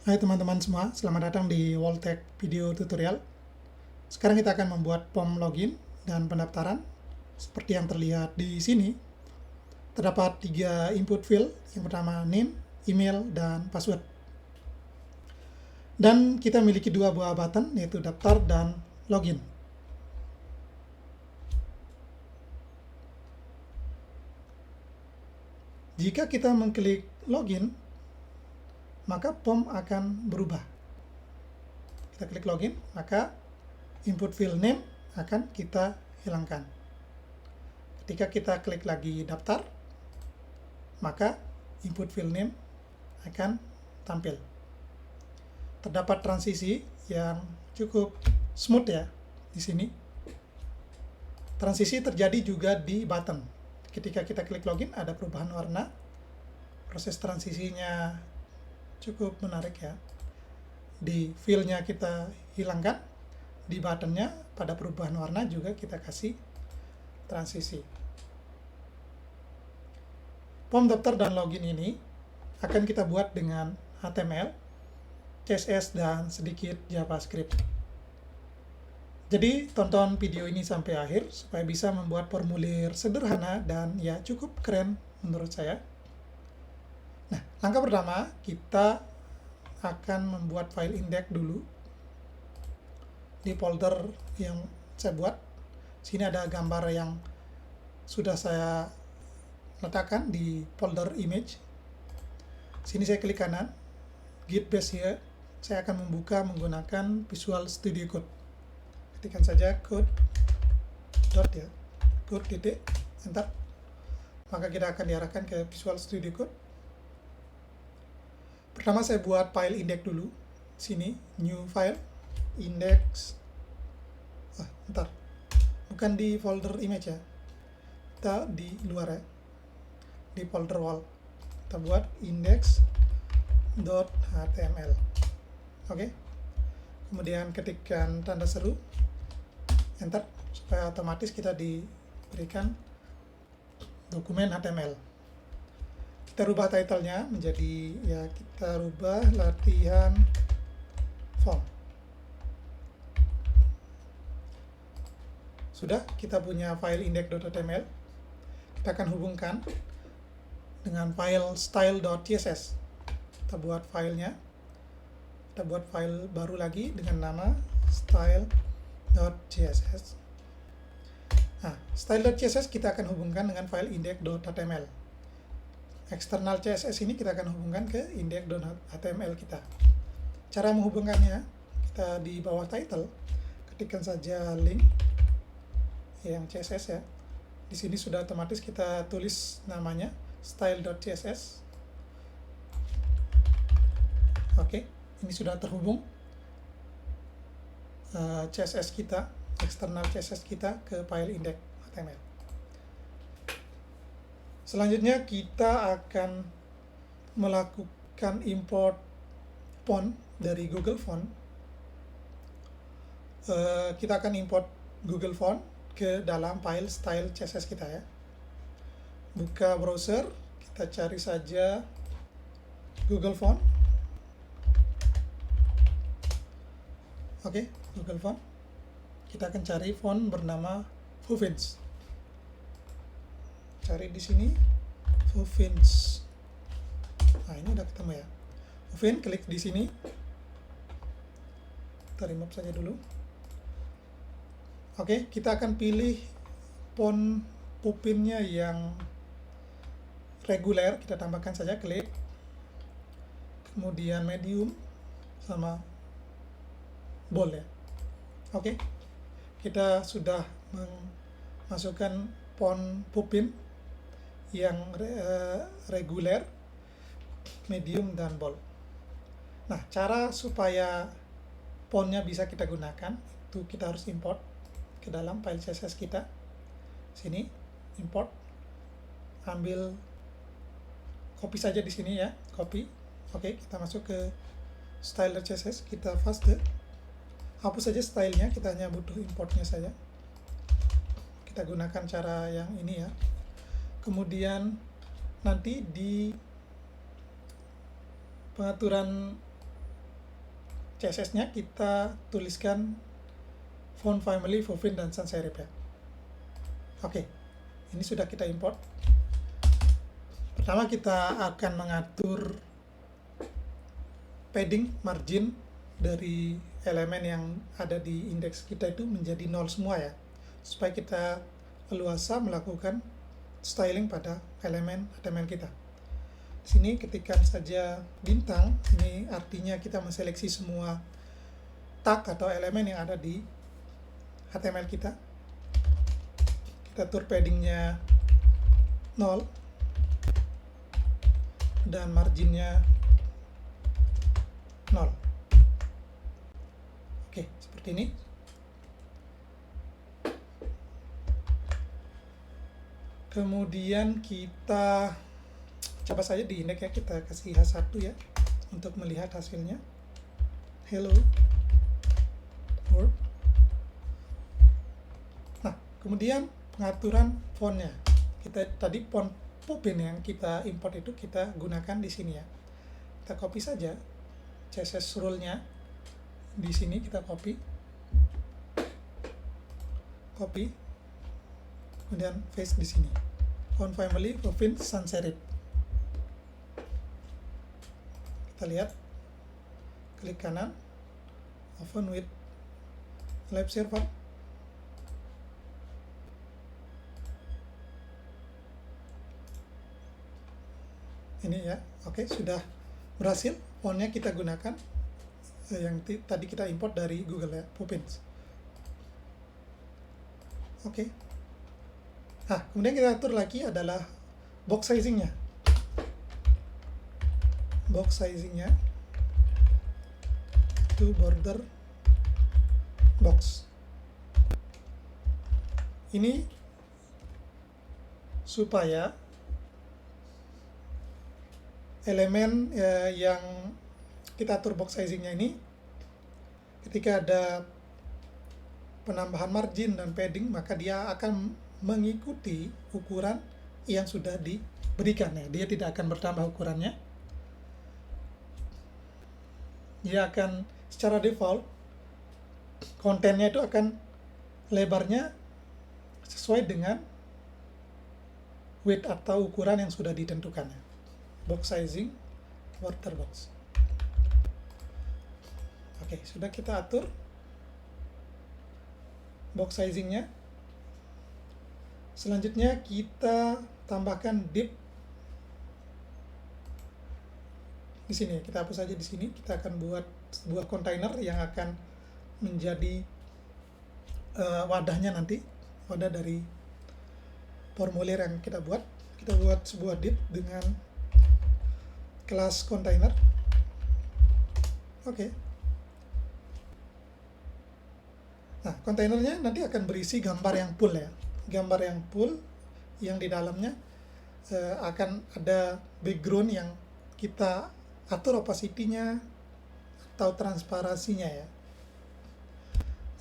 Hai teman-teman semua, selamat datang di Voltech Video Tutorial. Sekarang kita akan membuat form login dan pendaftaran. Seperti yang terlihat di sini, terdapat 3 input field. Yang pertama name, email, dan password. Dan kita memiliki 2 buah button, yaitu daftar dan login. Jika kita mengklik login, maka form akan berubah. Kita klik login, maka input field name akan kita hilangkan. Ketika kita klik lagi daftar, maka input field name akan tampil. Terdapat transisi yang cukup smooth ya di sini. Transisi terjadi juga di button. Ketika kita klik login, ada perubahan warna. Proses transisinya cukup menarik ya. Di fill-nya kita hilangkan, di button-nya pada perubahan warna juga kita kasih transisi. Form daftar dan login ini akan kita buat dengan HTML, CSS, dan sedikit JavaScript. Jadi tonton video ini sampai akhir supaya bisa membuat formulir sederhana dan ya cukup keren menurut saya. Nah, langkah pertama kita akan membuat file index dulu di folder yang saya buat. Sini ada gambar yang sudah saya letakkan di folder image. Sini saya klik kanan, Git Base Here. Saya akan membuka menggunakan Visual Studio Code. Ketikkan saja code dot ya, code titik, enter. Maka kita akan diarahkan ke Visual Studio Code. Pertama saya buat file index dulu. Sini, new file, index. Bentar. Bukan di folder image ya. Kita di luar ya. Di folder wall. Kita buat index.html. Oke. Kemudian ketikkan tanda seru, enter, supaya otomatis kita diberikan dokumen HTML. Kita rubah title-nya menjadi, ya kita rubah latihan form. Sudah, kita punya file index.html. Kita akan hubungkan dengan file style.css. Kita buat filenya. Kita buat file baru lagi dengan nama style.css. Nah, style.css kita akan hubungkan dengan file index.html. Eksternal CSS ini kita akan hubungkan ke index.html kita. Cara menghubungkannya, kita di bawah title ketikkan saja link yang CSS ya. Di sini sudah otomatis kita tulis namanya style.css. Oke, ini sudah terhubung CSS kita, eksternal CSS kita ke file index.html. Selanjutnya kita akan melakukan import font dari Google Font. Kita akan import Google Font ke dalam file style CSS kita ya. Buka browser, kita cari saja Google Font. Oke, Google Font. Kita akan cari font bernama Puffins. Cari di sini Puffins. Nah, ini udah ketemu ya. Puffin, klik di sini. Kita remove saja dulu. Oke, kita akan pilih font Puffinnya yang reguler. Kita tambahkan saja, klik. Kemudian medium sama bold ya. Oke, kita sudah memasukkan font Puffin yang reguler, medium, dan bold. Nah, cara supaya fontnya bisa kita gunakan, itu kita harus import ke dalam file CSS kita. Sini, import. Ambil, copy saja di sini ya, copy. Oke, kita masuk ke style.css, kita paste. Hapus saja stylenya, kita hanya butuh importnya saja. Kita gunakan cara yang ini ya. Kemudian nanti di pengaturan CSS-nya kita tuliskan font family Pupin dan sans serif ya. Oke, ini sudah kita import. Pertama kita akan mengatur padding, margin dari elemen yang ada di indeks kita itu menjadi 0 semua ya, supaya kita leluasa melakukan styling pada elemen HTML kita. Di sini ketikkan saja bintang, ini artinya kita menseleksi semua tag atau elemen yang ada di HTML kita. Kita atur paddingnya 0 dan marginnya 0. Oke, seperti ini. Kemudian kita coba saja di indeks ya, kita kasih H1 ya untuk melihat hasilnya. Hello world. Nah, kemudian pengaturan fontnya. Kita tadi font Pupin yang kita import itu kita gunakan di sini ya. Kita copy saja CSS rule-nya. Di sini kita copy. Kemudian paste di sini. Font family Pupin sans serif. Kita lihat, klik kanan, open with live server. Ini ya, oke, sudah berhasil. Fontnya kita gunakan yang tadi kita import dari Google ya, Pupin. Oke. Nah, kemudian kita atur lagi adalah box sizing-nya. Box sizing-nya to border box. Ini supaya elemen yang kita atur box sizing-nya ini, ketika ada penambahan margin dan padding, maka dia akan mengikuti ukuran yang sudah diberikan ya. Dia tidak akan bertambah ukurannya. Dia akan secara default kontennya itu akan lebarnya sesuai dengan width atau ukuran yang sudah ditentukan ya. Box sizing border box. Oke, sudah kita atur box sizing-nya. Selanjutnya kita tambahkan div di sini. Kita hapus saja di sini. Kita akan buat sebuah kontainer yang akan menjadi wadahnya nanti, wadah dari formulir yang kita buat. Kita buat sebuah div dengan kelas kontainer. Oke. Nah, kontainernya nanti akan berisi gambar yang full ya. Gambar yang full yang di dalamnya akan ada background yang kita atur opacity-nya atau transparansinya ya.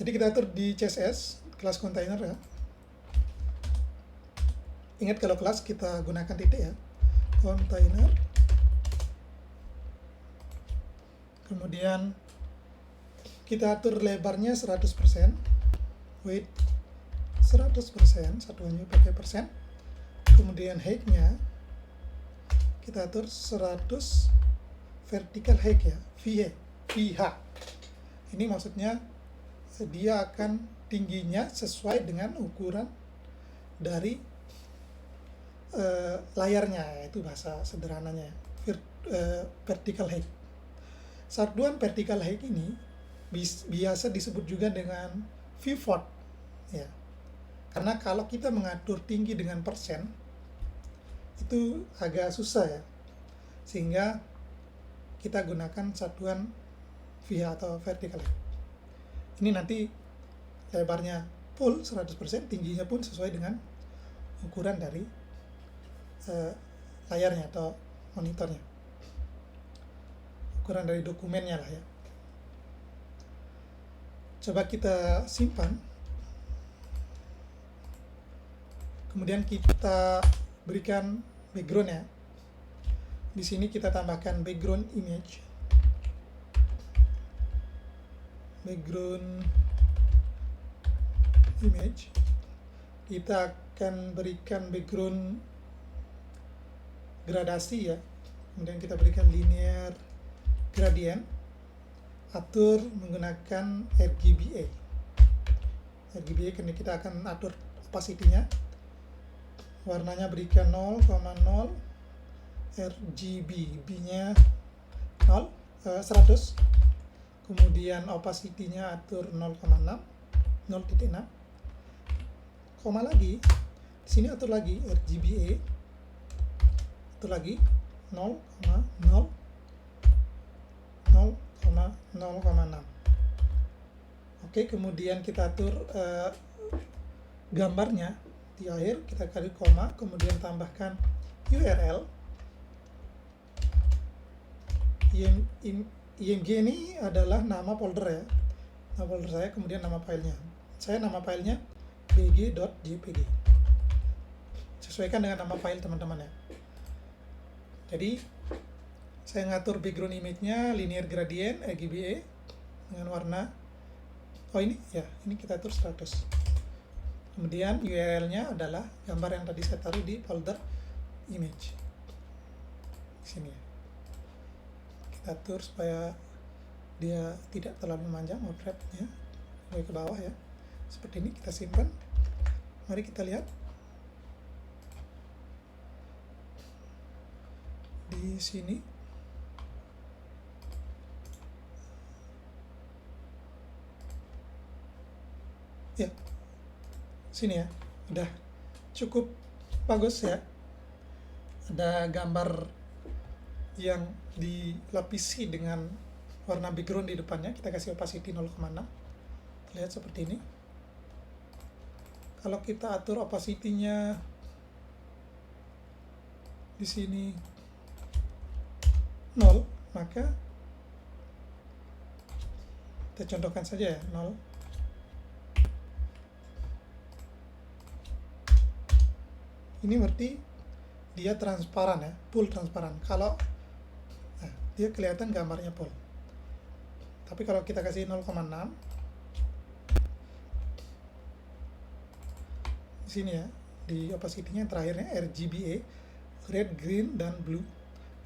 Jadi kita atur di CSS kelas kontainer ya. Ingat kalau kelas kita gunakan titik ya. Kontainer. Kemudian kita atur lebarnya 100%, width 100%, satuannya pakai persen. Kemudian height-nya kita atur 100 vertical height ya, VH. Ini maksudnya dia akan tingginya sesuai dengan ukuran dari layarnya, itu bahasa sederhananya, vertical height. Satuan vertical height ini biasa disebut juga dengan viewport ya. Karena kalau kita mengatur tinggi dengan persen itu agak susah ya. Sehingga kita gunakan satuan VH atau vertical height. Ini nanti lebarnya full 100%, tingginya pun sesuai dengan ukuran dari layarnya atau monitornya. Ukuran dari dokumennya lah ya. Coba kita simpan. Kemudian kita berikan background ya. Di sini kita tambahkan background image. background image, kita akan berikan background gradasi ya, kemudian kita berikan linear gradient, atur menggunakan RGBA. Karena kita akan atur opacity-nya, warnanya berikan 0,0, RGB, B-nya 100, kemudian opacity-nya atur 0,6, 0,6, koma lagi, di sini atur lagi RGBA, atur lagi 0,0, 0,6. Oke, kemudian kita atur gambarnya di akhir, kita kali koma, kemudian tambahkan URL. IMG ini adalah nama folder ya, nama folder saya, kemudian nama filenya. Saya nama filenya bg.jpg. Sesuaikan dengan nama file teman-teman ya. Jadi saya ngatur background image-nya linear gradient RGBA dengan warna, oh ini ya, ini kita atur 100. Kemudian URL-nya adalah gambar yang tadi saya taruh di folder image. Di sini ya. Kita atur supaya dia tidak terlalu memanjang overlap-nya, dari ke bawah ya. Seperti ini, kita simpan. Mari kita lihat. Di sini ya, sini ya, udah cukup bagus ya, ada gambar yang dilapisi dengan warna background di depannya. Kita kasih opacity 0,6, lihat seperti ini. Kalau kita atur opacity-nya di sini 0, maka kita contohkan saja ya, 0. Ini berarti dia transparan ya, full transparan. Kalau dia kelihatan gambarnya full. Tapi kalau kita kasih 0,6, di sini ya, di opacity-nya terakhirnya RGBA, red, green, dan blue.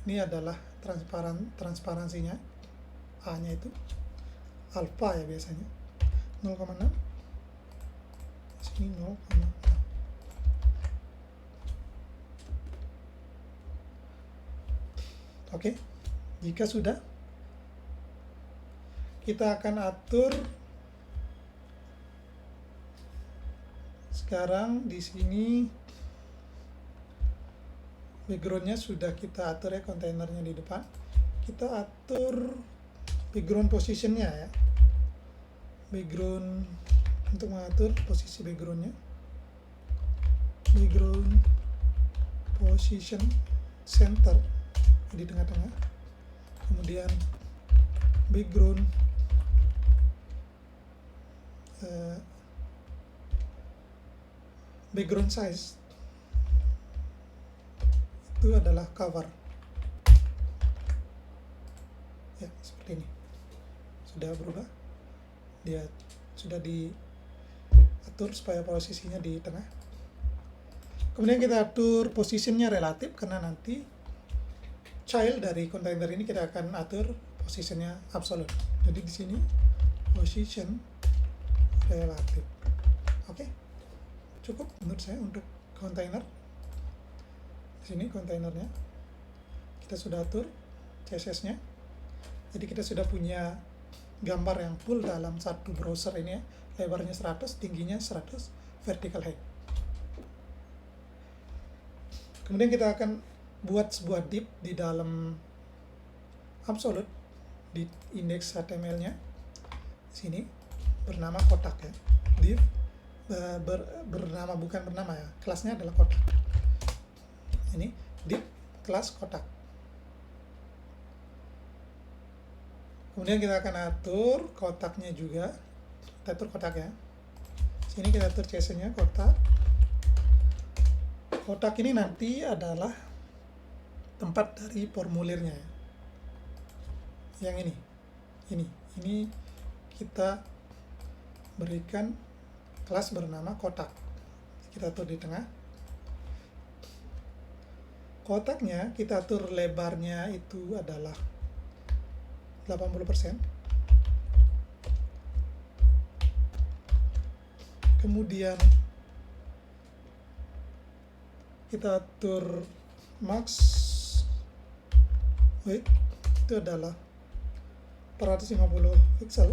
Ini adalah transparansinya, A-nya itu alpha ya biasanya, 0,6. Sini 0,6. Oke, jika sudah, kita akan atur sekarang di sini. Backgroundnya sudah kita atur ya, kontainernya di depan. Kita atur background positionnya ya. Background, untuk mengatur posisi backgroundnya. Background position center di tengah-tengah. Kemudian background background size itu adalah cover ya, seperti ini. Sudah berubah, dia sudah diatur supaya posisinya di tengah. Kemudian kita atur positionnya relatif, karena nanti child dari kontainer ini kita akan atur positionnya absolute. Jadi di sini position relatif. Oke, cukup menurut saya untuk kontainer. Di sini kontainernya kita sudah atur CSS-nya. Jadi kita sudah punya gambar yang full dalam satu browser ini ya. Lebarnya 100, tingginya 100, vertical height. Kemudian kita akan buat sebuah div di dalam absolute, di index HTML-nya. Sini bernama kotak ya. Div bernama, bukan bernama ya, kelasnya adalah kotak. Ini div kelas kotak. Kemudian kita akan atur kotaknya juga. Kita atur kotak ya. Sini kita atur CSS-nya kotak. Kotak ini nanti adalah tempat dari formulirnya ya. Yang ini kita berikan kelas bernama kotak. Kita atur di tengah. Kotaknya kita atur lebarnya itu adalah 80%. Kemudian kita atur max width itu adalah 450 pixel.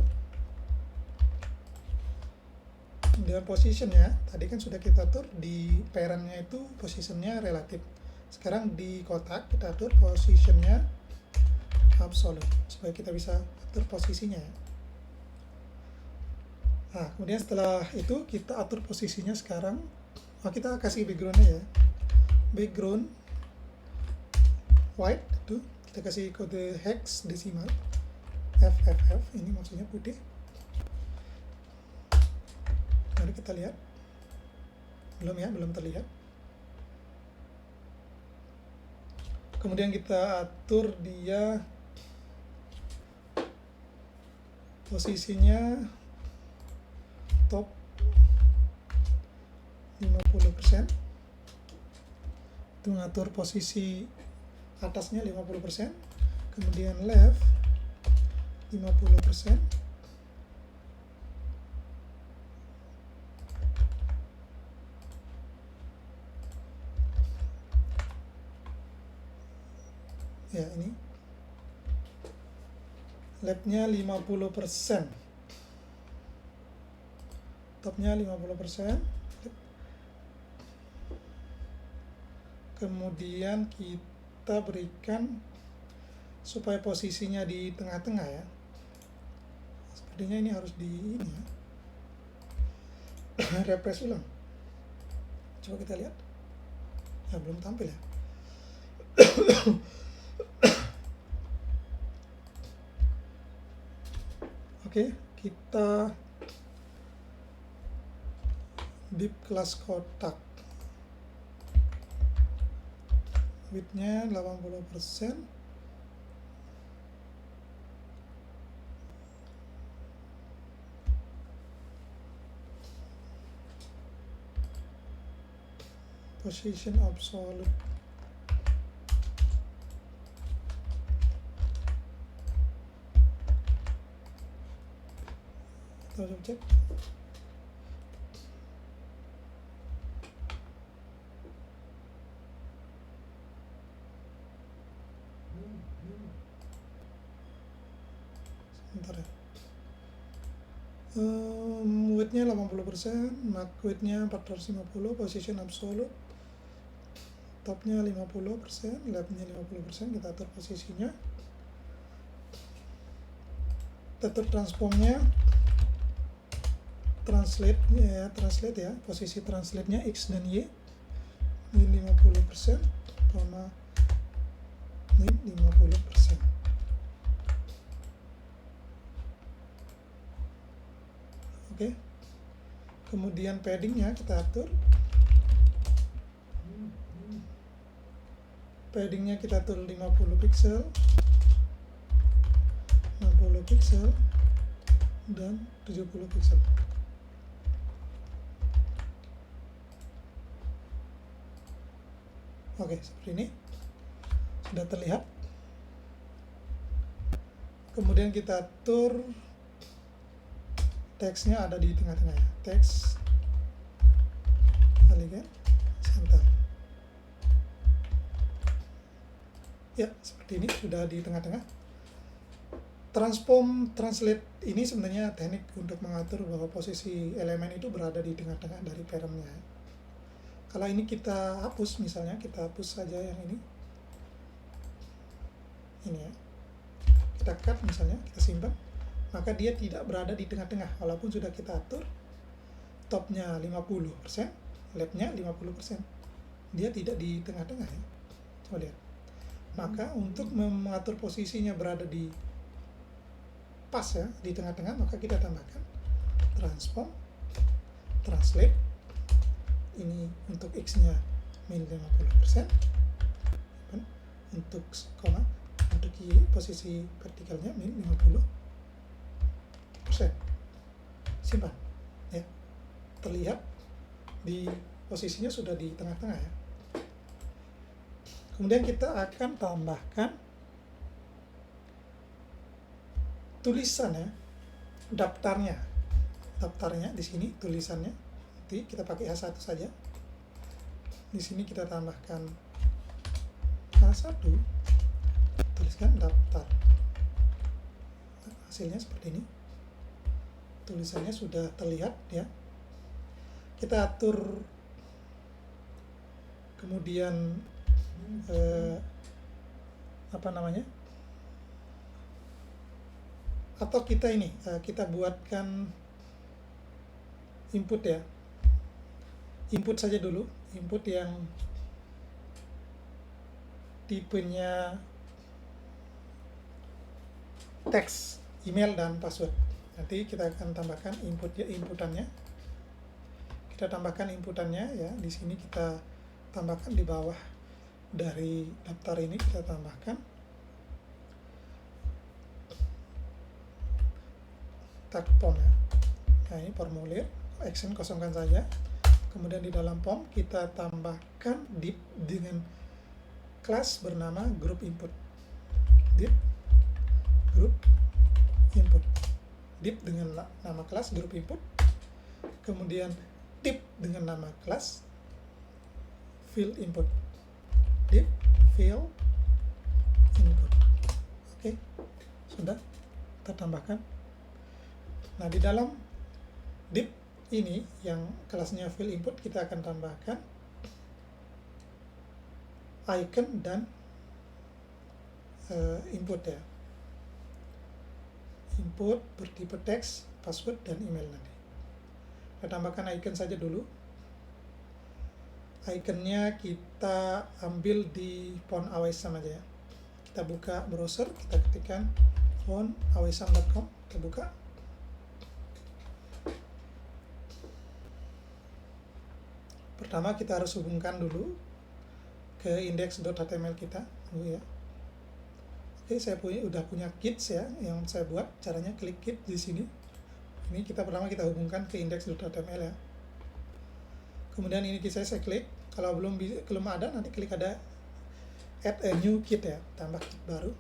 Kemudian positionnya tadi kan sudah kita atur di parentnya itu positionnya relatif. Sekarang di kotak kita atur positionnya absolute supaya kita bisa atur posisinya. Nah, kemudian setelah itu kita atur posisinya sekarang. Kita kasih backgroundnya ya. Background white itu kita kasih kode hex desimal FFF, ini maksudnya putih. Mari kita lihat. Belum terlihat. Kemudian kita atur dia posisinya top 50%. Itu ngatur posisi atasnya 50%, kemudian left 50%, ya ini leftnya 50%, topnya 50%, kemudian kita berikan supaya posisinya di tengah-tengah ya. Sepertinya ini harus di ini ya. Refresh ulang. Coba kita lihat. Ya belum tampil ya. Oke, kita div kelas kotak. Width-nya 80%. Position absolute. Kita coba cek. Sebentar ya. Width-nya 80%, mark width-nya 450, position absolute, top-nya 50%, left-nya 50%, kita atur posisinya. Kita atur transform-nya, translate ya, posisi translate-nya X dan Y, ini 50%, koma ini 50%. Oke. Kemudian padding-nya kita atur. Padding-nya kita atur 50 pixel, 60 pixel, dan 70 pixel. Oke, seperti ini. Sudah terlihat. Kemudian kita atur teksnya ada di tengah-tengah ya. Teks elegant center. Ya, seperti ini sudah di tengah-tengah. Transform translate ini sebenarnya teknik untuk mengatur bahwa posisi elemen itu berada di tengah-tengah dari parentnya. Kalau ini kita hapus, misalnya kita hapus saja yang ini ya, kita cut misalnya, kita simpan, maka dia tidak berada di tengah-tengah walaupun sudah kita atur topnya 50%, leftnya 50%, dia tidak di tengah-tengah ya. Coba lihat. Maka untuk mengatur posisinya berada di pas ya, di tengah-tengah, maka kita tambahkan transform translate, ini untuk X-nya min 50%, untuk koma, untuk Y posisi vertikalnya min 50%. 100%. Simpan ya, terlihat di posisinya sudah di tengah-tengah ya. Kemudian kita akan tambahkan tulisannya, daftarnya di sini tulisannya. Nanti kita pakai H1 saja. Di sini kita tambahkan H1, tuliskan daftar. Hasilnya seperti ini. Tulisannya sudah terlihat ya. Kita atur kemudian atau kita kita buatkan input ya, input saja dulu, input yang tipenya teks, email dan password. Nanti kita akan tambahkan inputannya. Kita tambahkan inputannya ya. Di sini kita tambahkan di bawah dari daftar ini, kita tambahkan tag form ya. Nah, ini formulir, action kosongkan saja. Kemudian di dalam form kita tambahkan div dengan kelas bernama group input. Div group input. Div dengan nama kelas group input. Kemudian div dengan nama kelas field input. Div field input. Oke, sudah kita tambahkan. Nah, di dalam div ini yang kelasnya field input, kita akan tambahkan icon dan input ya. Input bertipe teks, password, dan email nanti. Kita tambahkan icon saja dulu. Iconnya kita ambil di font awesome aja ya. Kita buka browser, kita ketikkan fontawesome.com, kita buka. Pertama kita harus hubungkan dulu ke index.html kita dulu ya. Oke, saya udah punya kits ya yang saya buat. Caranya klik kit di sini. Ini pertama kita hubungkan ke index.html ya. Kemudian ini saya klik. Kalau belum ada, nanti klik ada add a new kit ya, tambah kit baru.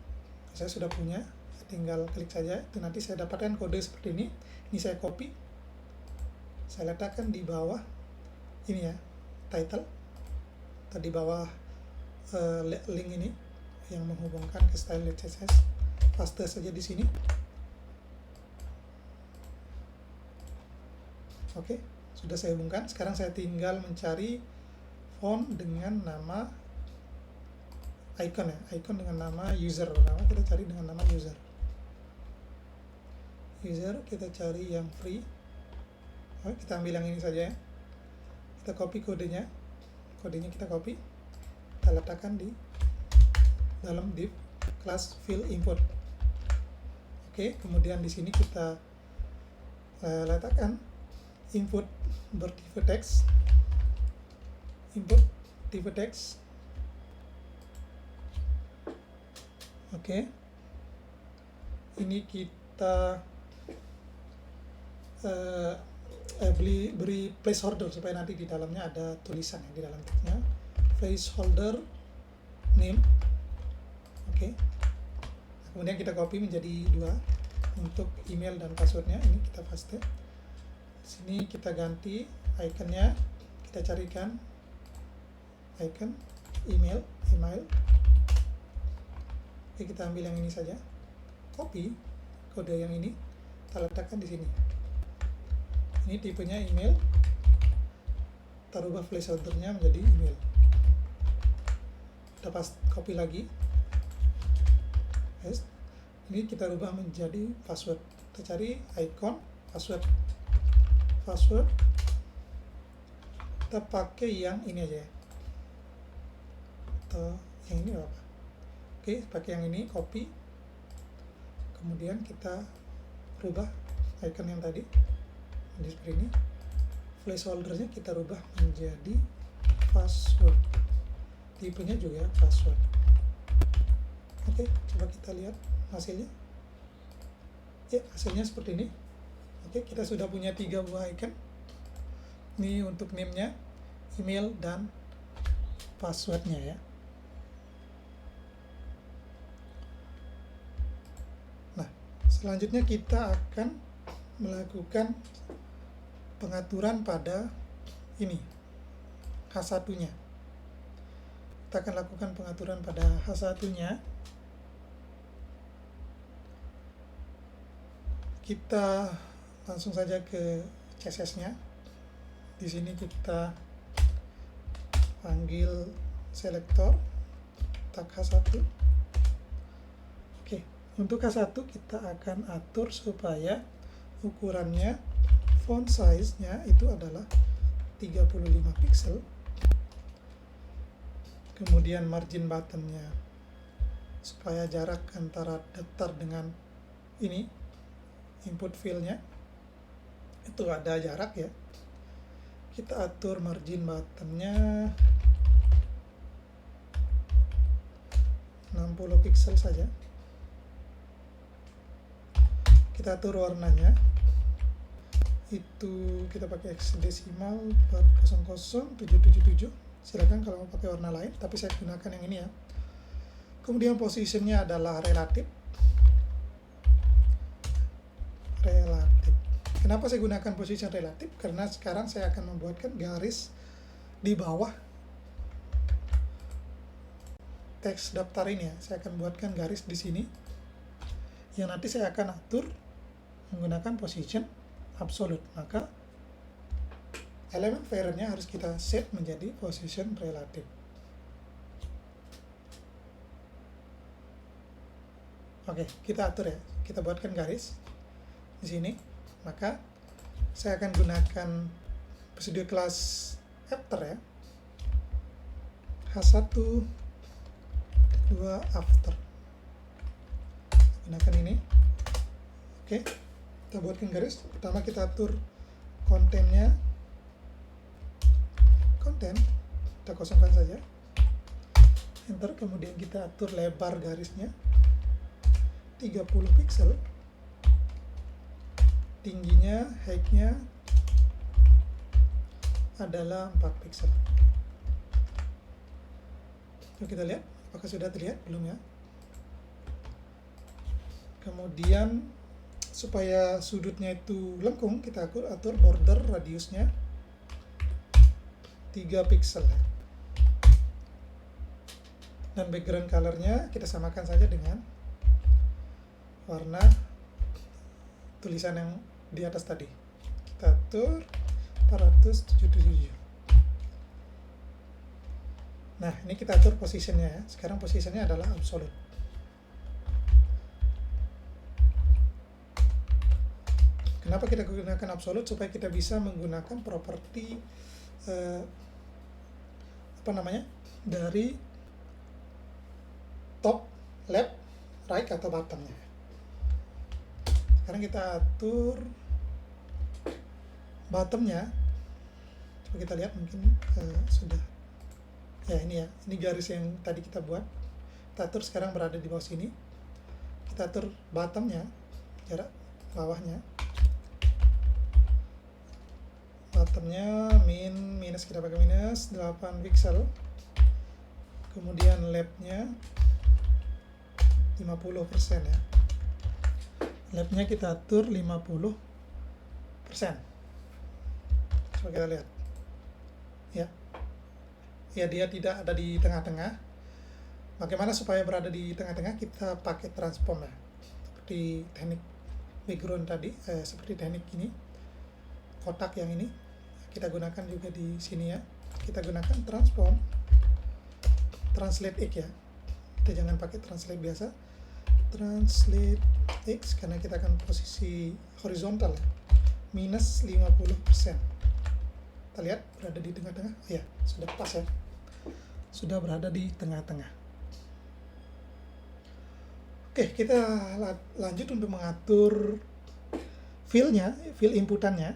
Saya sudah punya, tinggal klik saja. Itu nanti saya dapatkan kode seperti ini. Ini saya copy, saya letakkan di bawah ini ya, title, atau di bawah link ini yang menghubungkan ke style CSS. Paste saja di sini. Oke, sudah saya hubungkan. Sekarang saya tinggal mencari font dengan nama icon ya, icon dengan nama user. Pertama kita cari dengan nama user. User kita cari yang free. Kita ambil yang ini saja ya. Kita copy kodenya kita copy, kita letakkan di dalam div class field input. Oke, kemudian di sini kita letakkan input bertipe teks, input tipe teks. Oke, ini kita beri placeholder supaya nanti di dalamnya ada tulisan ya, di dalam teksnya placeholder name. Oke. Kemudian kita copy menjadi 2 untuk email dan passwordnya. Ini kita paste. Sini kita ganti iconnya, kita carikan icon email. Oke, kita ambil yang ini saja, copy kode yang ini, kita letakkan di sini. Ini tipenya email, kita rubah placeholdernya menjadi email. Kita copy lagi. Yes. Ini kita rubah menjadi password. Kita cari icon password. Kita pakai yang ini aja ya. Atau yang ini apa? Oke, pakai yang ini, copy. Kemudian kita rubah icon yang tadi. Di seperti ini, placeholdernya kita rubah menjadi password, tipenya juga password. Oke, coba kita lihat hasilnya ya. Hasilnya seperti ini. Oke, kita sudah punya 3 buah icon. Ini untuk name-nya, email, dan password-nya ya. Nah, selanjutnya kita akan melakukan pengaturan pada ini, H1-nya. Kita akan lakukan pengaturan pada H1-nya. Kita langsung saja ke CSS-nya. Di sini kita panggil selektor tag H1. Oke, untuk H1 kita akan atur supaya ukurannya, font size-nya itu adalah 35 pixel. Kemudian margin button-nya supaya jarak antara daftar dengan ini input field-nya itu ada jarak ya. Kita atur margin button-nya 60 pixel saja. Kita atur warnanya, itu kita pakai hexadesimal 400777. Silakan kalau mau pakai warna lain, tapi saya gunakan yang ini ya. Kemudian positionnya adalah relatif. Kenapa saya gunakan position relatif? Karena sekarang saya akan membuatkan garis di bawah teks daftar ini ya. Saya akan buatkan garis di sini yang nanti saya akan atur menggunakan position absolute. Maka elemen variable-nya harus kita set menjadi position relatif. Oke, kita atur ya. Kita buatkan garis di sini. Maka saya akan gunakan prosedur kelas after ya. H1 2 after. Gunakan ini. Oke. Kita buatkan garis. Pertama kita atur kontennya. Konten kita kosongkan saja. Enter, kemudian kita atur lebar garisnya 30 pixel. Tingginya, height-nya adalah 4 pixel. Coba kita lihat, apakah sudah terlihat? Belum ya. Kemudian, supaya sudutnya itu lengkung, kita atur border radiusnya 3 pixel. Dan background color-nya kita samakan saja dengan warna tulisan yang di atas tadi. Kita atur 477. Nah, ini kita atur positionnya ya. Sekarang positionnya adalah absolute. Kenapa kita gunakan absolute? Supaya kita bisa menggunakan properti dari top, left, right, atau bottom-nya. Sekarang kita atur bottom-nya. Coba kita lihat, mungkin sudah. Ya, ini ya. Ini garis yang tadi kita buat. Kita atur sekarang berada di bawah sini. Kita atur bottom-nya, jarak bawahnya. Bottom-nya minus, kita pakai minus 8 pixel. Kemudian left-nya 50% ya. Left-nya kita atur 50%. Coba kita lihat. Ya. Ya, dia tidak ada di tengah-tengah. Bagaimana supaya berada di tengah-tengah? Kita pakai transform ya. Seperti teknik background tadi, seperti teknik ini. Kotak yang ini kita gunakan juga di sini ya. Kita gunakan transform translate X ya. Kita jangan pakai translate biasa. Translate X karena kita akan posisi horizontal ya. Minus 50%. Kita lihat berada di tengah-tengah. Oh ya, sudah pas ya. Sudah berada di tengah-tengah. Oke, kita lanjut untuk mengatur field-nya, field inputannya.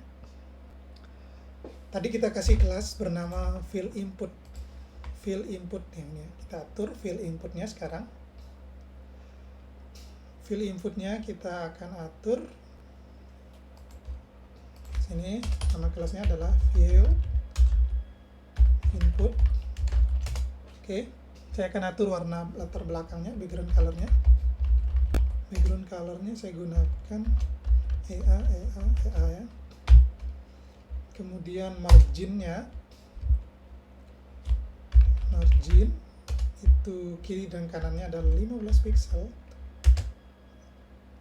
Tadi kita kasih kelas bernama field input. Field input yang ini. Kita atur field inputnya sekarang. Field inputnya kita akan atur Ini nama kelasnya adalah fill input. Oke, saya akan atur warna latar belakangnya, background colornya. Background colornya saya gunakan EA ya. Kemudian margin itu kiri dan kanannya adalah 15 pixel.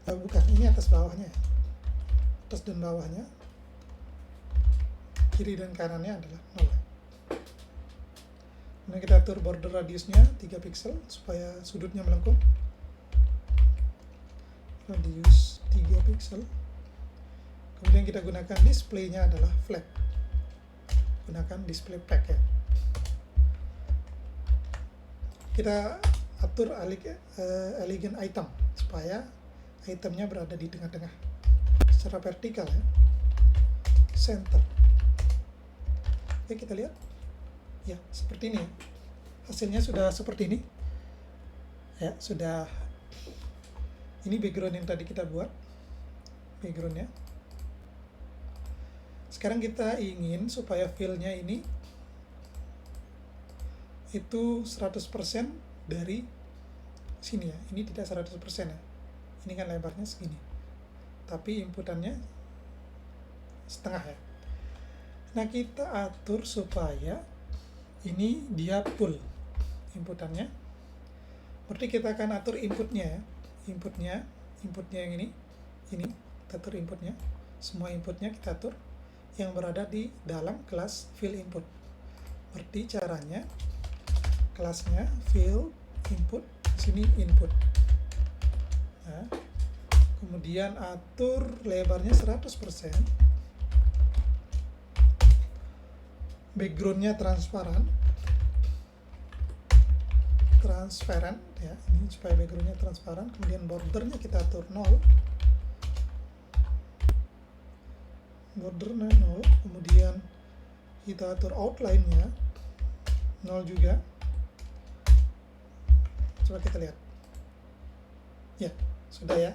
Bukan, ini atas bawahnya, atas dan bawahnya, kiri dan kanannya adalah 0. Kemudian kita atur border radiusnya 3 pixel supaya sudutnya melengkung. Radius 3 pixel. Kemudian kita gunakan displaynya adalah flat. Gunakan display pack ya. Kita atur elegant item supaya itemnya berada di tengah-tengah secara vertikal ya. Center. Oke, kita lihat. Ya, seperti ini ya. Hasilnya sudah seperti ini. Ya, sudah. Ini background yang tadi kita buat. Backgroundnya. Sekarang kita ingin supaya fill-nya ini itu 100% dari sini ya. Ini tidak 100% ya. Ini kan lebarnya segini. Tapi inputannya setengah ya. Nah, kita atur supaya ini dia full inputannya. Berarti kita akan atur inputnya ya. Inputnya yang ini kita atur inputnya. Semua inputnya kita atur yang berada di dalam kelas fill input. Berarti caranya kelasnya fill input, sini input. Nah, kemudian atur lebarnya 100%. Backgroundnya transparan ya, ini supaya backgroundnya transparan. Kemudian bordernya kita atur 0, bordernya 0. Kemudian kita atur outline-nya 0 juga. Coba kita lihat ya, sudah ya.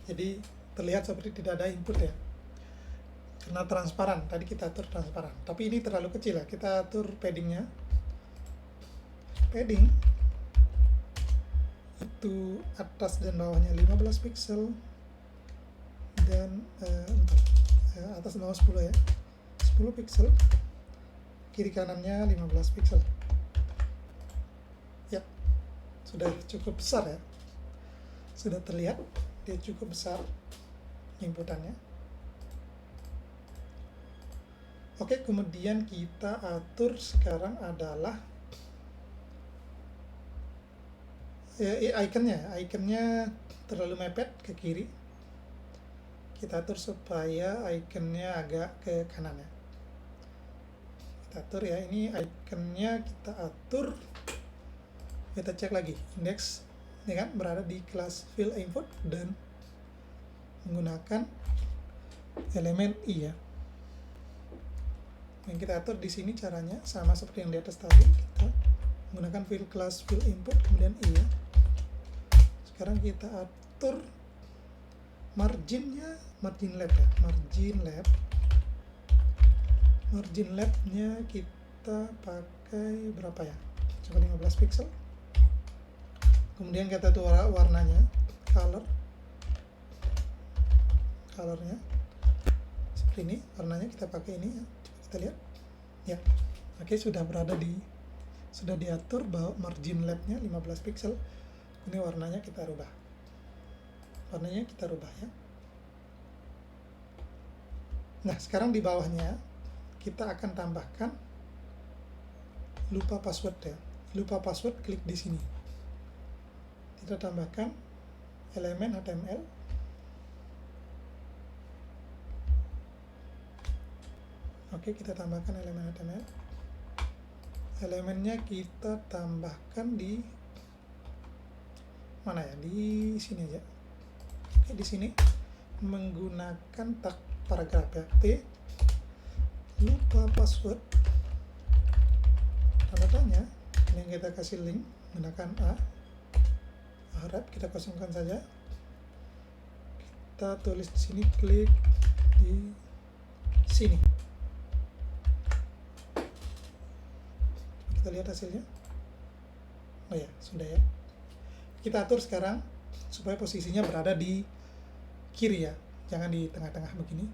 Jadi terlihat seperti tidak ada input ya, karena transparan. Tadi kita atur transparan, tapi ini terlalu kecil ya. Kita atur paddingnya. Padding itu atas dan bawahnya 15 pixel dan atas dan bawah 10 ya, 10 pixel. Kiri kanannya 15 pixel. Ya, sudah cukup besar ya. Sudah terlihat dia cukup besar inputannya. Oke, kemudian kita atur sekarang adalah ikonnya terlalu mepet ke kiri. Kita atur supaya ikonnya agak ke kanan ya. Kita atur ya, ini ikonnya kita atur. Kita cek lagi indeks, ini kan berada di kelas fill input dan menggunakan elemen i ya. Yang kita atur di sini caranya sama seperti yang di atas tadi. Kita menggunakan class fill input kemudian i ya. Sekarang kita atur marginnya, margin lab ya, margin labnya kita pakai berapa ya, coba 15 pixel. Kemudian kita atur warnanya, colornya seperti ini, warnanya kita pakai ini ya. Coba kita lihat ya. Oke, sudah diatur bahwa margin labnya 15 pixel. Ini warnanya kita rubah. Ya. Nah, sekarang di bawahnya kita akan tambahkan lupa password ya. Lupa password, klik di sini. Kita tambahkan elemen HTML. Oke, kita tambahkan elemen HTML. Elemennya kita tambahkan di mana ya? Di sini aja. Oke, di sini menggunakan tag paragraf ya. T lupa password tanda tanya. Ini yang kita kasih link menggunakan harap kita kosongkan saja. Kita tulis di sini klik di sini. Kita lihat hasilnya. Oh ya, sudah ya. Kita atur sekarang supaya posisinya berada di kiri ya, jangan di tengah-tengah begini.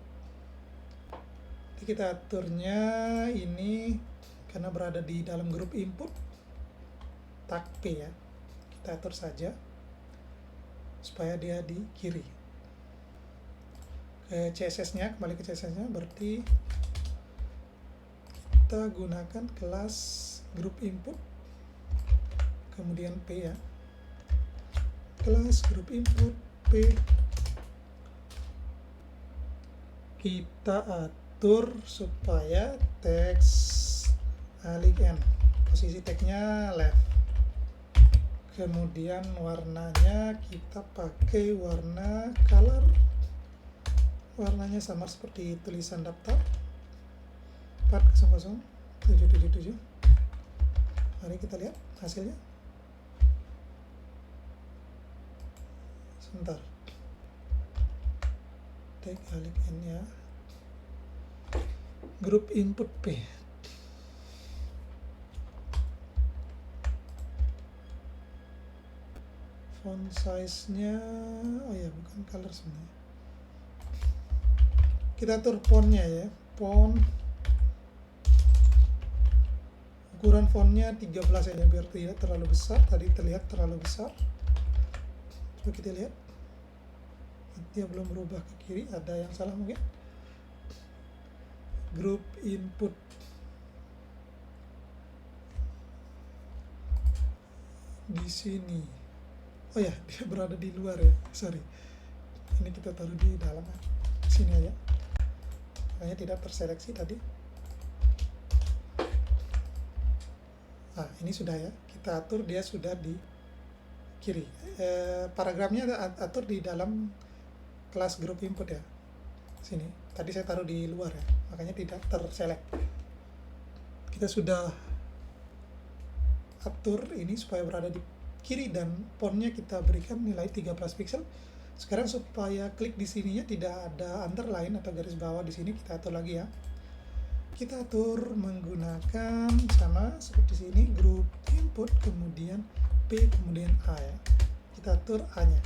Jadi kita aturnya ini karena berada di dalam grup input, tag P ya. Kita atur saja supaya dia di kiri. Ke CSS-nya, kembali ke CSS-nya, berarti kita gunakan kelas grup input, kemudian P ya. Kelas grup input P. Kita atur supaya teks alik N. Posisi tagnya left. Kemudian warnanya kita pakai warna color. Warnanya sama seperti tulisan daftar 400777. Mari kita lihat hasilnya. Sebentar. Tag alik N ya. Grup input P. Font size-nya, oh ya bukan color sebenarnya. Kita atur fontnya ya. Font ukuran fontnya 13 ya, biar tidak terlalu besar. Tadi terlihat terlalu besar. Coba kita lihat. Dia belum berubah ke kiri, ada yang salah mungkin. Grup input di sini. Oh ya, dia berada di luar ya. Sorry. Ini kita taruh di dalam. Sini aja. Makanya tidak terseleksi tadi. Nah, ini sudah ya. Kita atur dia sudah di kiri. Paragrafnya atur di dalam kelas grup input ya. Sini. Tadi saya taruh di luar ya. Makanya tidak terselect. Kita sudah atur ini supaya berada di kiri dan fontnya kita berikan nilai 13 pixel. Sekarang supaya klik di sininya tidak ada underline atau garis bawah di sini, kita atur lagi ya. Kita atur menggunakan sama seperti sini, grup input, kemudian P, kemudian A ya. Kita atur A-nya,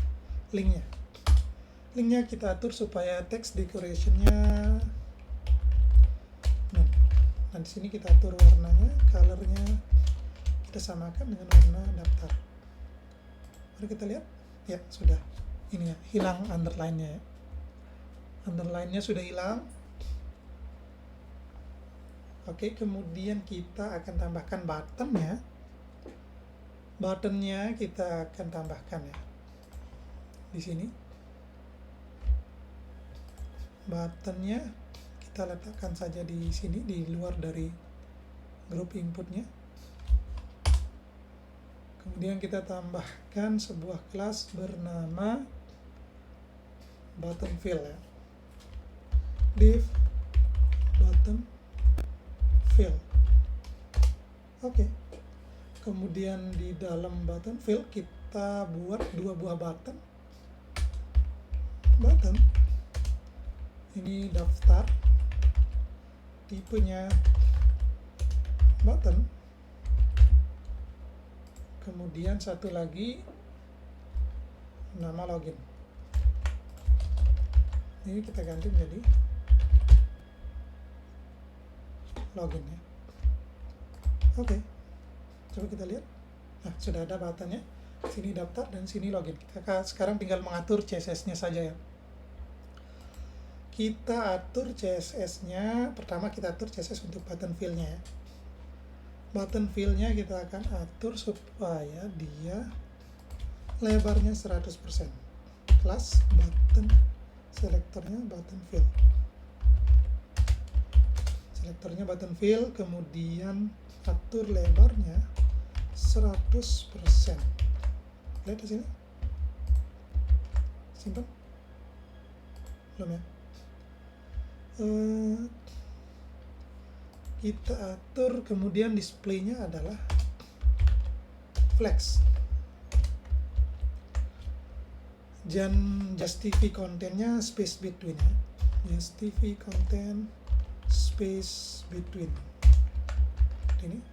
linknya. Linknya kita atur supaya text decoration-nya. Nah, di sini kita atur warnanya, color-nya kita samakan dengan warna daftar. Mari kita lihat. Ya, sudah. Ini ya, hilang underline-nya ya. Underline-nya sudah hilang. Oke, kemudian kita akan tambahkan button-nya. Button-nya kita akan tambahkan ya. Di sini. Button-nya kita letakkan saja di sini, di luar dari grup input-nya. Kemudian kita tambahkan sebuah kelas bernama button fill ya. Div button fill. Oke. Kemudian di dalam button fill kita buat dua buah button. Button ini daftar, tipenya button. Kemudian satu lagi nama login. Ini kita ganti menjadi login ya. Oke. Coba kita lihat. Nah, sudah ada buttonnya. Sini daftar dan sini login. Kita sekarang tinggal mengatur CSS-nya saja ya. Kita atur CSS-nya. Pertama kita atur CSS untuk button fill-nya ya. Button fill-nya kita akan atur supaya dia lebarnya 100%. Kelas button selektornya button fill. Selektornya button fill, kemudian atur lebarnya 100%. Lihat di sini. Simpan. Belum ya? Kita atur, kemudian displaynya adalah flex. Justify kontennya space between ya. Justify content space between ini.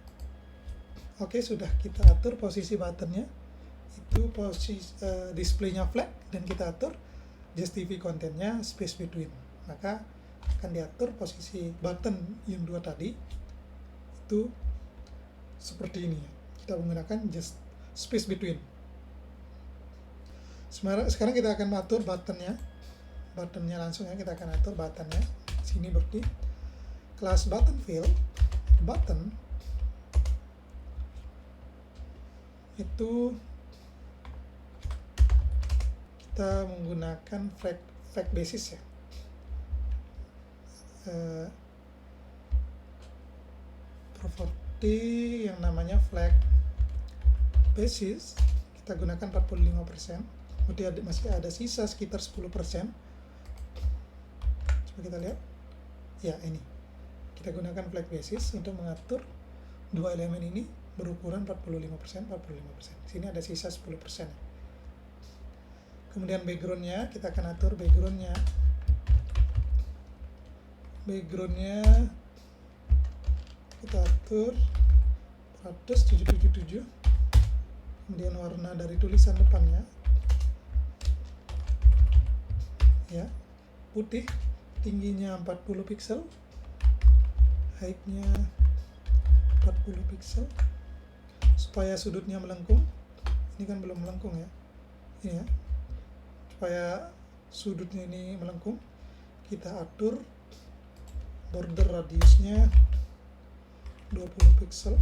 Oke, sudah kita atur posisi buttonnya, itu posisi displaynya flag, dan kita atur JustTV kontennya space between. Maka akan diatur posisi button yang dua tadi itu seperti ini ya. Kita menggunakan just space between. Sekarang kita akan atur buttonnya langsung ya. Kita akan atur buttonnya. Sini berarti kelas button field, button itu kita menggunakan flag basis ya. Properti yang namanya flag basis kita gunakan 45%. Kemudian masih ada sisa sekitar 10%. Coba kita lihat ya, ini kita gunakan flag basis untuk mengatur dua elemen ini berukuran 45%. Sini ada sisa 10%. Kemudian backgroundnya kita akan atur backgroundnya kita atur 100,777. Kemudian warna dari tulisan depannya ya putih, tingginya 40 pixel, height-nya 40 pixel, supaya sudutnya melengkung. Ini kan belum melengkung ya, ini ya. Supaya sudutnya ini melengkung, kita atur border radiusnya 20 pixel.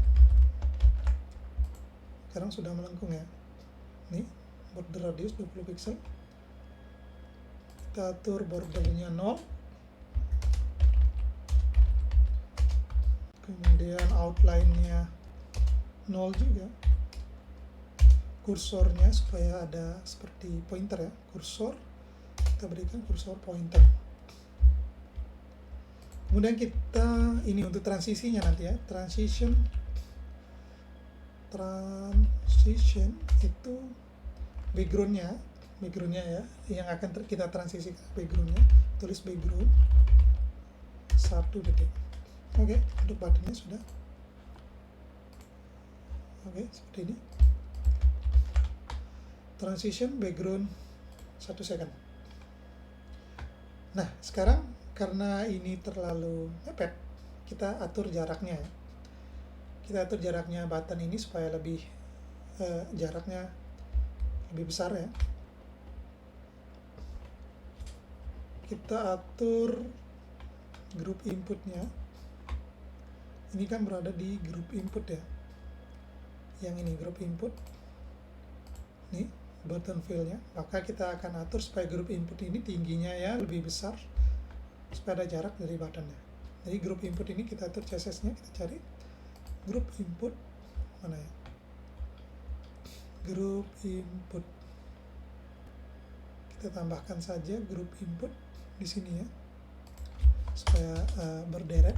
Sekarang sudah melengkung ya. Nih, border radius 20 pixel. Kita atur bordernya 0. Kemudian outline-nya 0 juga. Kursornya supaya ada seperti pointer ya, kursor, kita berikan kursor pointer. Kemudian kita ini untuk transisinya nanti ya, transition itu backgroundnya ya, yang akan kita transisi ke backgroundnya, tulis background 1 detik. Oke, untuk buttonnya sudah. Oke, seperti ini. Transition background 1 second. Nah, sekarang karena ini terlalu mepet, kita atur jaraknya ya. Kita atur jaraknya button ini supaya lebih jaraknya lebih besar ya. Kita atur grup inputnya. Ini kan berada di grup input ya. Yang ini grup input. Nih, button fill-nya. Maka kita akan atur supaya grup input ini tingginya ya lebih besar, supaya ada jarak dari buttonnya. Jadi grup input ini kita atur CSS-nya, kita cari grup input mana ya? Grup input. Kita tambahkan saja grup input di sini ya, supaya berderet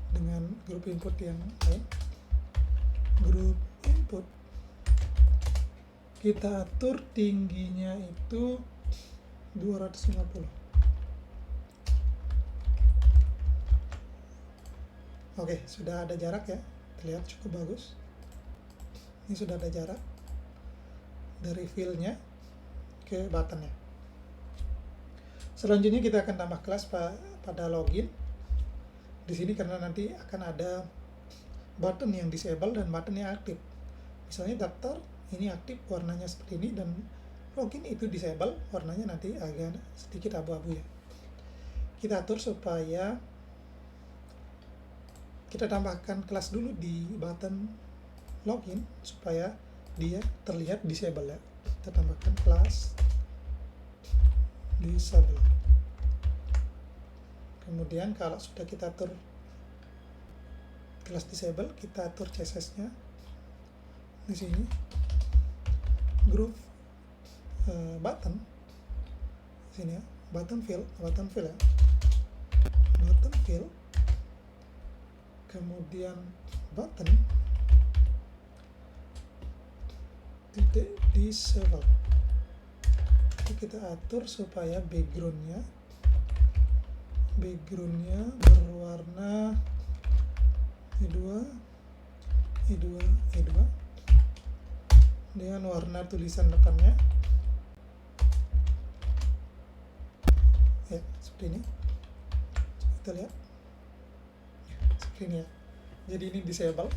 dengan grup input yang lain. Grup input kita atur tingginya itu 250. Oke, sudah ada jarak ya, terlihat cukup bagus. Ini sudah ada jarak dari fill-nya ke button-nya. Selanjutnya kita akan tambah kelas pada login. Di sini karena nanti akan ada button yang disable dan button yang aktif. Misalnya daftar ini aktif warnanya seperti ini, dan login itu disable warnanya nanti agak sedikit abu-abu ya. Kita atur supaya kita tambahkan kelas dulu di button login supaya dia terlihat disable ya. Kita tambahkan kelas disable. Kemudian kalau sudah kita atur kelas disable, kita atur CSS-nya di sini. Group button sini ya, button fill ya, button fill, kemudian button titik disable. Itu kita atur supaya backgroundnya backgroundnya berwarna E2 dengan warna tulisan depannya ya seperti ini. Kita lihat ya, seperti ini ya. Jadi ini disable,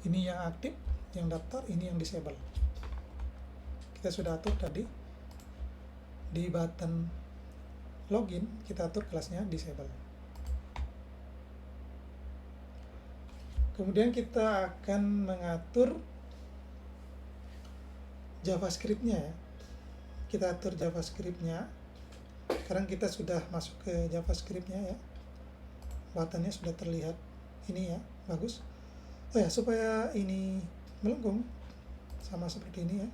ini yang aktif, yang daftar, ini yang disable. Kita sudah atur tadi di button login, kita atur kelasnya disable. Kemudian kita akan mengatur JavaScript-nya ya. Kita atur JavaScript-nya. Sekarang kita sudah masuk ke JavaScript-nya ya. Buttonnya sudah terlihat. Ini ya, bagus. Oh ya, supaya ini melengkung sama seperti ini ya.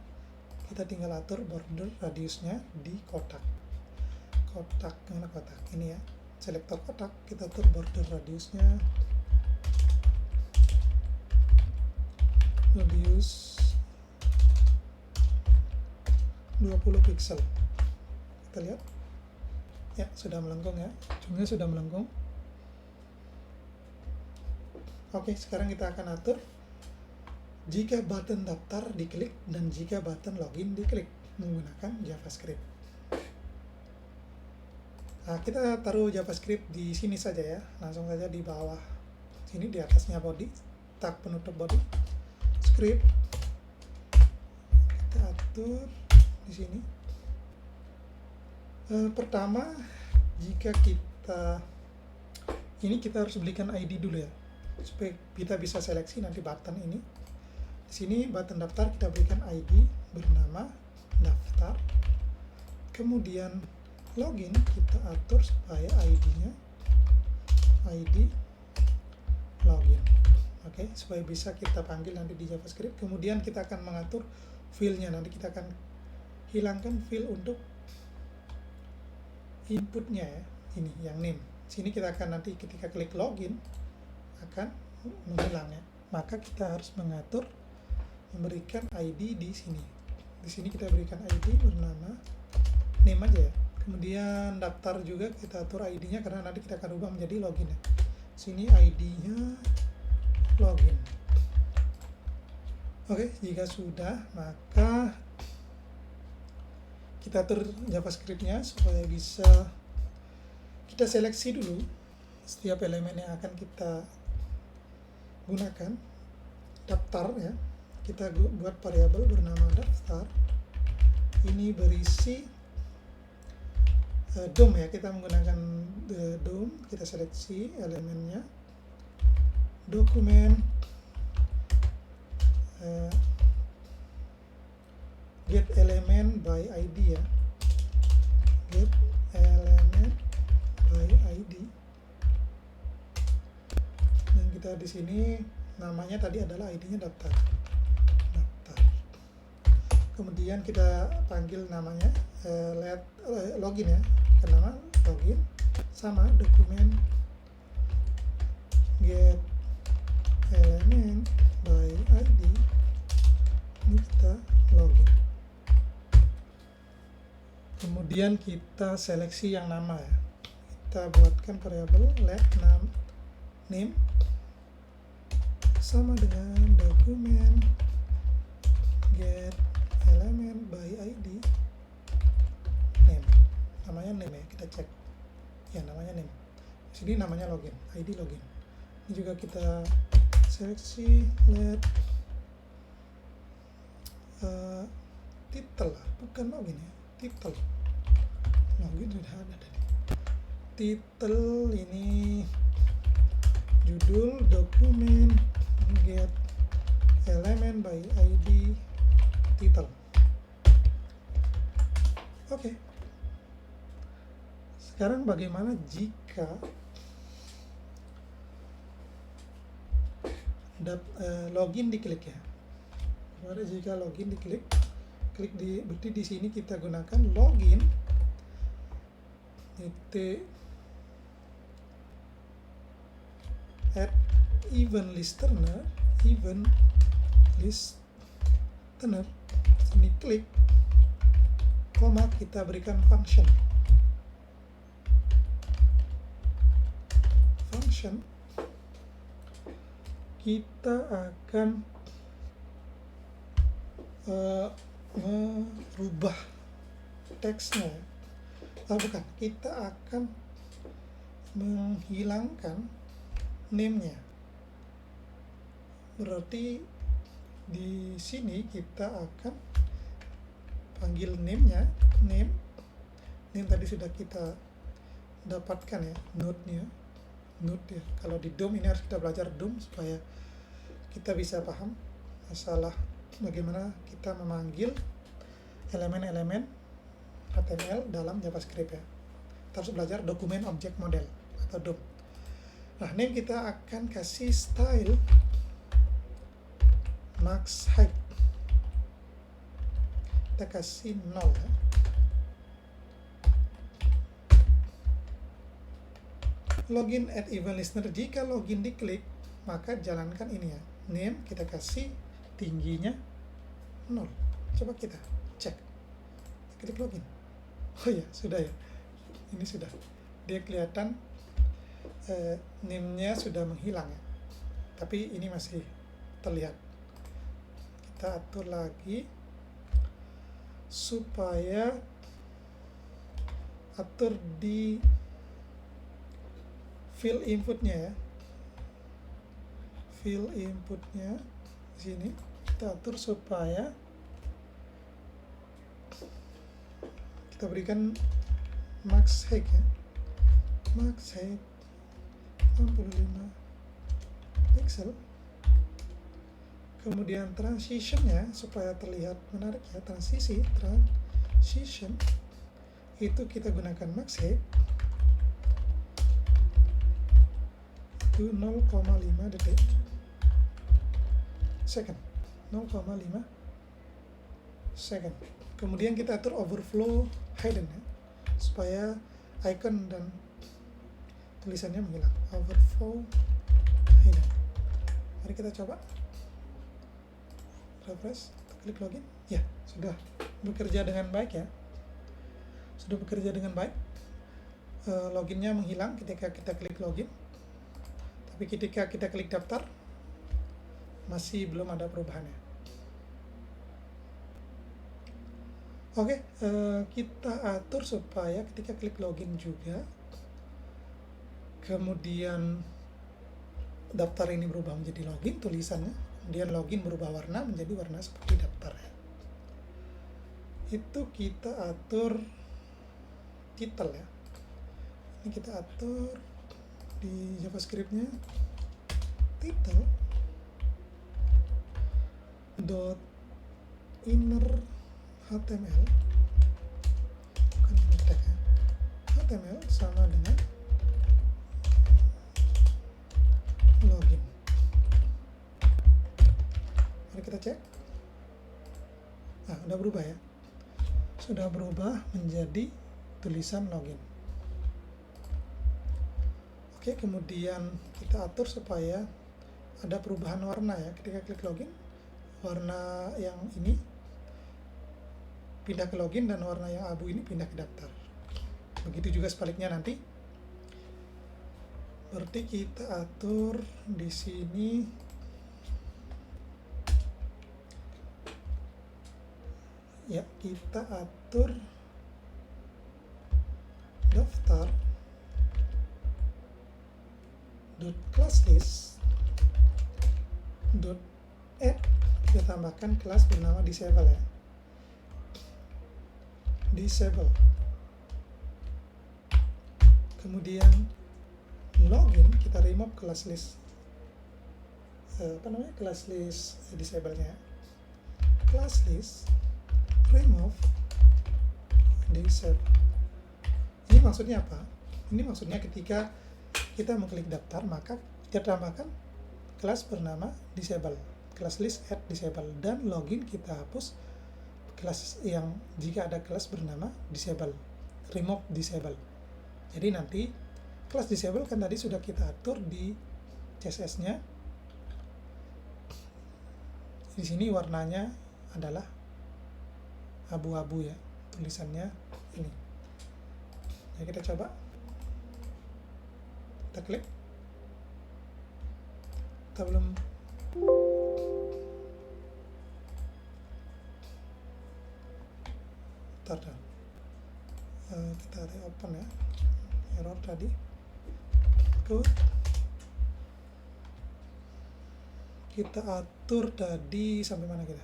Kita tinggal atur border radiusnya di kotak. Mana kotak? Ini ya. Selektor kotak, kita atur border radiusnya. Radius 20 pixel. Kita lihat. Ya, sudah melengkung ya. Ujungnya sudah melengkung. Oke, sekarang kita akan atur jika button daftar diklik dan jika button login diklik menggunakan JavaScript. Nah, kita taruh JavaScript di sini saja ya. Langsung saja di bawah sini, di atasnya body, tag penutup body, script. Kita atur di sini. Pertama, jika kita harus belikan ID dulu ya, supaya kita bisa seleksi nanti button ini. Di sini button daftar kita berikan ID bernama daftar. Kemudian login kita atur supaya ID-nya ID login. Oke, supaya bisa kita panggil nanti di JavaScript. Kemudian kita akan mengatur field-nya. Nanti kita akan hilangkan field untuk inputnya ya, ini yang name. Sini kita akan nanti ketika klik login akan menghilang ya. Maka kita harus mengatur memberikan ID di sini. Di sini kita berikan ID bernama name aja ya. Kemudian daftar juga kita atur ID-nya karena nanti kita akan ubah menjadi login ya. Sini ID-nya login. Oke, jika sudah maka kita atur JavaScript-nya supaya bisa kita seleksi dulu setiap elemen yang akan kita gunakan. Daftar ya, kita buat variabel bernama daftar. Ini berisi DOM ya, kita menggunakan DOM. Kita seleksi elemennya, dokumen, get element by ID ya, get element by ID. Dan kita di sini namanya tadi adalah ID-nya daftar. Kemudian kita panggil namanya login ya, ke nama login sama dokumen get element by ID. Ini kita login. Kemudian kita seleksi yang nama ya. Kita buatkan variabel let name sama dengan dokumen get element by ID name. Namanya name ya, kita cek. Ya, namanya name. Sini namanya login, ID login. Ini juga kita seleksi let title lah, bukan login ya. Title login sudah ada tadi. Title ini judul dokumen get element by ID title. Oke. Sekarang bagaimana jika login diklik ya? Bagaimana jika login diklik? Klik di berarti di sini kita gunakan login add event listener sini klik koma kita berikan function function, kita akan merubah teksnya. Bukan, kita akan menghilangkan name-nya. Berarti di sini kita akan panggil name-nya, name tadi sudah kita dapatkan ya, node ya. Kalau di DOM ini harus kita belajar DOM supaya kita bisa paham masalah bagaimana kita memanggil elemen-elemen HTML dalam JavaScript ya. Kita harus belajar dokumen object model atau DOM. Nah, name kita akan kasih style max height. Kita kasih 0 ya. Login at event listener, jika login diklik maka jalankan ini ya, name kita kasih tingginya 0. Coba kita cek, klik login. Oh ya, sudah ya, ini sudah, dia kelihatan name-nya sudah menghilang ya, tapi ini masih terlihat. Kita atur lagi supaya atur di fill inputnya ya, fill inputnya di sini kita atur supaya kita berikan max height ya, max height 65 pixel. Kemudian transitionnya supaya terlihat menarik ya, transition itu kita gunakan max height itu 0,5 detik second, 0,5 second. Kemudian kita atur overflow hidden ya, supaya icon dan tulisannya menghilang. Overflow hidden. Mari kita coba refresh, klik login. Ya, sudah bekerja dengan baik ya, sudah bekerja dengan baik. Loginnya menghilang ketika kita klik login, tapi ketika kita klik daftar masih belum ada perubahannya. Oke, kita atur supaya ketika klik login juga, kemudian daftar ini berubah menjadi login tulisannya, kemudian login berubah warna menjadi warna seperti daftar ya. Itu kita atur title ya. Ini kita atur di JavaScript-nya title dot inner HTML, bukan inner tag ya, HTML sama dengan login. Mari kita cek. Nah, udah berubah ya, sudah berubah menjadi tulisan login. Oke, kemudian kita atur supaya ada perubahan warna ya, ketika klik login warna yang ini pindah ke login dan warna yang abu ini pindah ke daftar. Begitu juga sebaliknya nanti. Berarti kita atur di sini ya, kita atur daftar dot class list dot add, kita tambahkan kelas bernama disable ya, disable. Kemudian login kita remove class list class list disable-nya, class list remove disable. Ini maksudnya apa? Ini maksudnya ketika kita mengklik daftar maka kita tambahkan kelas bernama disable, class list add disable, dan login kita hapus kelas yang jika ada kelas bernama disable, remove disable. Jadi nanti kelas disable kan tadi sudah kita atur di CSS-nya. Di sini warnanya adalah abu-abu ya, tulisannya ini. Ya, kita coba. Kita klik. kita belum ntar dong. Kita reopen ya, error tadi. Good. Kita atur tadi sampai mana kita?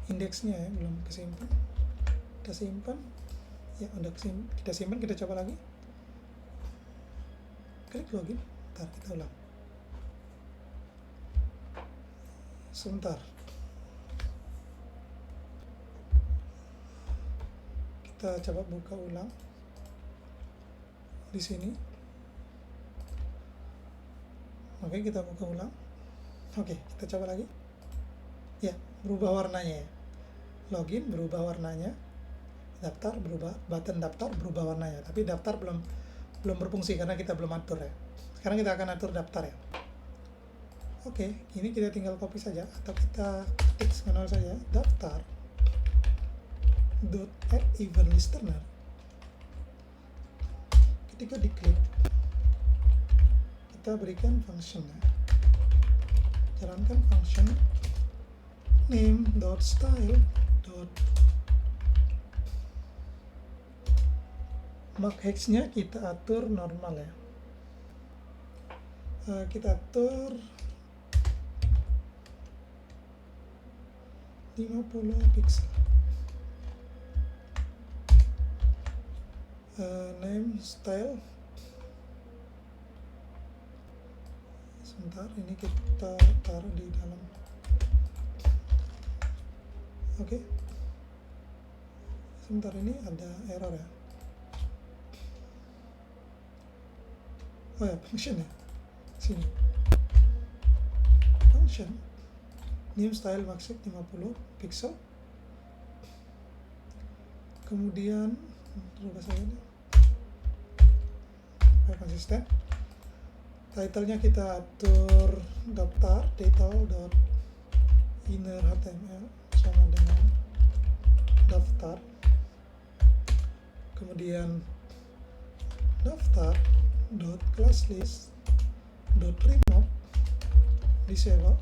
Indeksnya ya, belum kesimpan. Kita simpan. Ya, udah kita simpan, kita coba lagi. Klik login. Ntar kita ulang. Sebentar. Kita coba buka ulang di sini. Oke, kita buka ulang. Oke, kita coba lagi. Ya, berubah warnanya ya. Login berubah warnanya. Daftar berubah, button daftar berubah warnanya. Tapi daftar belum berfungsi karena kita belum atur ya. Sekarang kita akan atur daftar ya. Oke, ini kita tinggal copy saja atau kita ketik manual saja. Daftar .add event listener. Ketika diklik, kita berikan function ya. Jalankan function name.style. Mark hex-nya kita atur normal ya. Kita atur 50 pixel. Name style. Sebentar, ini kita taruh di dalam. Oke. Sebentar, ini ada error ya. Oh ya, function ya. Sini. Function. Name style maksud 50 pixel. Kemudian rubah saja ini. Konsisten. Title-nya kita atur daftar title.inner HTML sama dengan daftar. Kemudian daftar.classlist.remove disable.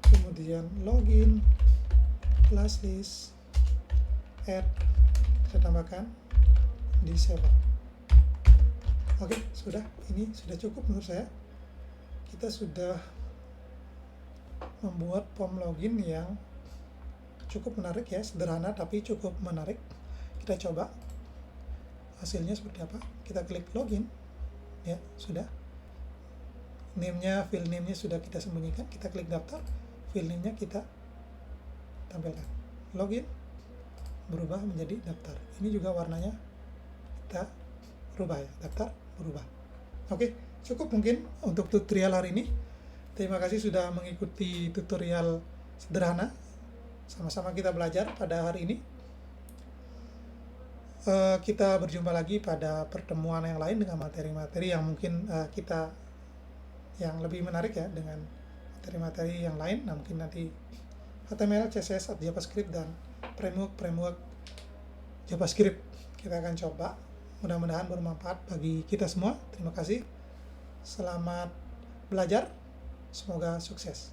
Kemudian login classlist add, kita tambahkan disable. Oke, sudah. Ini sudah cukup menurut saya. Kita sudah membuat form login yang cukup menarik ya, sederhana tapi cukup menarik. Kita coba hasilnya seperti apa. Kita klik login. Ya, sudah. Name-nya, file name-nya sudah kita sembunyikan. Kita klik daftar, file name-nya kita tampilkan. Login berubah menjadi daftar. Ini juga warnanya kita rubah ya, daftar berubah. Oke, cukup mungkin untuk tutorial hari ini. Terima kasih sudah mengikuti tutorial sederhana. Sama-sama kita belajar pada hari ini. Kita berjumpa lagi pada pertemuan yang lain dengan materi-materi yang mungkin kita yang lebih menarik ya, dengan materi-materi yang lain. Nah, mungkin nanti HTML, CSS, JavaScript, dan framework JavaScript kita akan coba. Mudah-mudahan bermanfaat bagi kita semua. Terima kasih. Selamat belajar. Semoga sukses.